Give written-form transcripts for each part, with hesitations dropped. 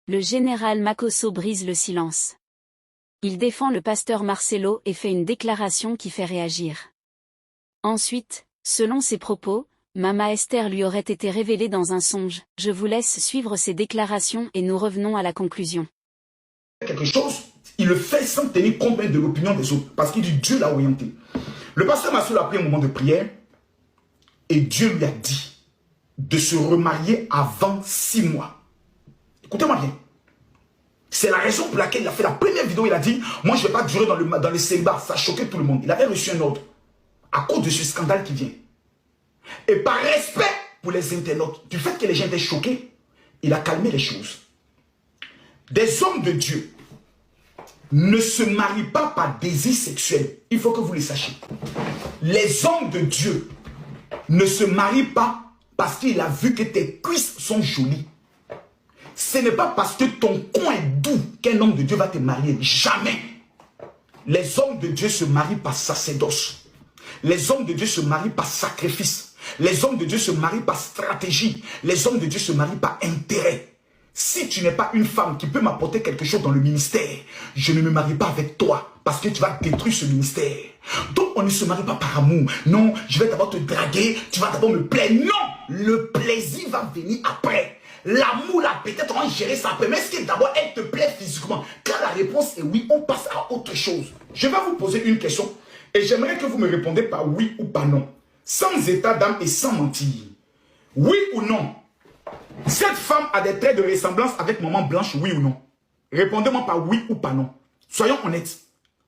Le général Makosso brise le silence. Il défend le pasteur Marcelo et fait une déclaration qui fait réagir. Ensuite, selon ses propos, Mama Esther lui aurait été révélée dans un songe. Je vous laisse suivre ces déclarations et nous revenons à la conclusion. Quelque chose, il le fait sans tenir compte de l'opinion des autres, parce qu'il dit Dieu l'a orienté. Le pasteur Marcelo a pris un moment de prière et Dieu lui a dit de se remarier avant 6 mois. Écoutez-moi bien. C'est la raison pour laquelle il a fait la première vidéo. Il a dit, moi je ne vais pas durer dans le célibat. Ça a choqué tout le monde. Il avait reçu un ordre à cause de ce scandale qui vient. Et par respect pour les internautes, du fait que les gens étaient choqués, il a calmé les choses. Des hommes de Dieu ne se marient pas par désir sexuel. Il faut que vous le sachiez. Les hommes de Dieu ne se marient pas parce qu'il a vu que tes cuisses sont jolies. Ce n'est pas parce que ton con est doux qu'un homme de Dieu va te marier. Jamais. Les hommes de Dieu se marient par sacerdoce. Les hommes de Dieu se marient par sacrifice. Les hommes de Dieu se marient par stratégie. Les hommes de Dieu se marient par intérêt. Si tu n'es pas une femme qui peut m'apporter quelque chose dans le ministère, je ne me marie pas avec toi parce que tu vas détruire ce ministère. Donc on ne se marie pas par amour. Non, je vais d'abord te draguer, tu vas d'abord me plaire. Non, le plaisir va venir après. L'amour, là, peut-être on va gérer ça après. Mais est-ce que d'abord elle te plaît physiquement? Quand la réponse est oui, on passe à autre chose. Je vais vous poser une question et j'aimerais que vous me répondez par oui ou par non. Sans état d'âme et sans mentir. Oui ou non? Cette femme a des traits de ressemblance avec Maman Blanche, oui ou non? Répondez-moi par oui ou par non. Soyons honnêtes.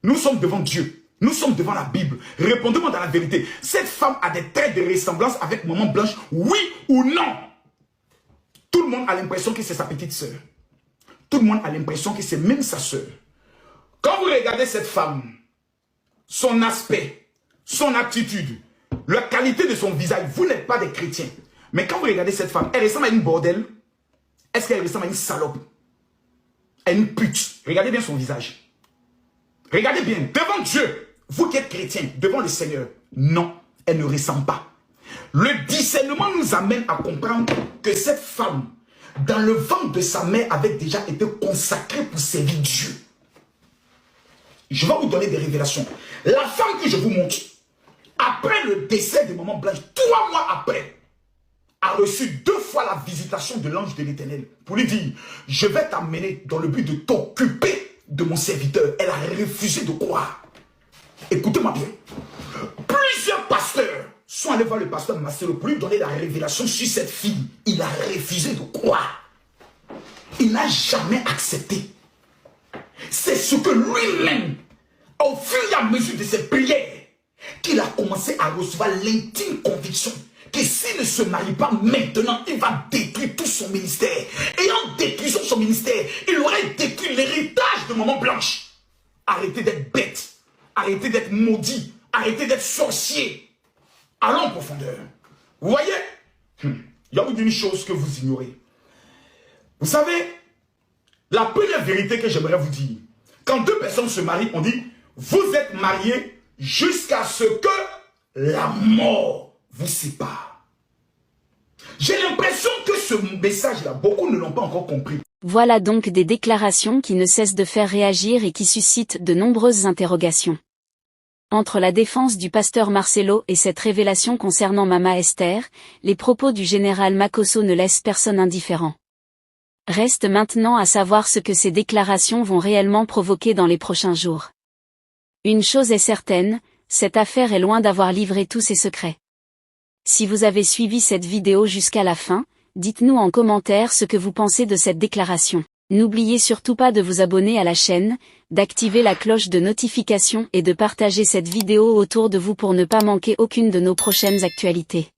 Nous sommes devant Dieu. Nous sommes devant la Bible. Répondez-moi dans la vérité. Cette femme a des traits de ressemblance avec Maman Blanche, oui ou non? Tout le monde a l'impression que c'est sa petite sœur. Tout le monde a l'impression que c'est même sa sœur. Quand vous regardez cette femme, son aspect, son attitude, la qualité de son visage, vous n'êtes pas des chrétiens. Mais quand vous regardez cette femme, elle ressemble à une bordelle. Est-ce qu'elle ressemble à une salope? À une pute? Regardez bien son visage. Regardez bien, devant Dieu, vous qui êtes chrétiens, devant le Seigneur, non, elle ne ressemble pas. Le discernement nous amène à comprendre que cette femme, dans le ventre de sa mère, avait déjà été consacrée pour servir Dieu. Je vais vous donner des révélations. La femme que je vous montre, après le décès de Maman Blanche, 3 mois après, a reçu 2 fois la visitation de l'ange de l'Éternel pour lui dire, je vais t'amener dans le but de t'occuper de mon serviteur. Elle a refusé de croire. Écoutez-moi bien. Plusieurs pasteurs sont allés voir le pasteur Marcelo pour lui donner la révélation sur cette fille. Il a refusé de croire. Il n'a jamais accepté. C'est ce que lui-même, au fur et à mesure de ses prières, qu'il a commencé à recevoir l'intime conviction que s'il ne se marie pas maintenant, il va détruire tout son ministère. Et en détruisant son ministère, il aurait détruit l'héritage de Maman Blanche. Arrêtez d'être bête. Arrêtez d'être maudit. Arrêtez d'être sorcier. Allons en profondeur. Vous voyez, il y a une chose que vous ignorez. Vous savez, la première vérité que j'aimerais vous dire, quand 2 personnes se marient, on dit, vous êtes mariés jusqu'à ce que la mort vous sépare. J'ai l'impression que ce message-là, beaucoup ne l'ont pas encore compris. Voilà donc des déclarations qui ne cessent de faire réagir et qui suscitent de nombreuses interrogations. Entre la défense du pasteur Marcelo et cette révélation concernant Mama Esther, les propos du général Makosso ne laissent personne indifférent. Reste maintenant à savoir ce que ces déclarations vont réellement provoquer dans les prochains jours. Une chose est certaine, cette affaire est loin d'avoir livré tous ses secrets. Si vous avez suivi cette vidéo jusqu'à la fin, dites-nous en commentaire ce que vous pensez de cette déclaration. N'oubliez surtout pas de vous abonner à la chaîne, d'activer la cloche de notification et de partager cette vidéo autour de vous pour ne pas manquer aucune de nos prochaines actualités.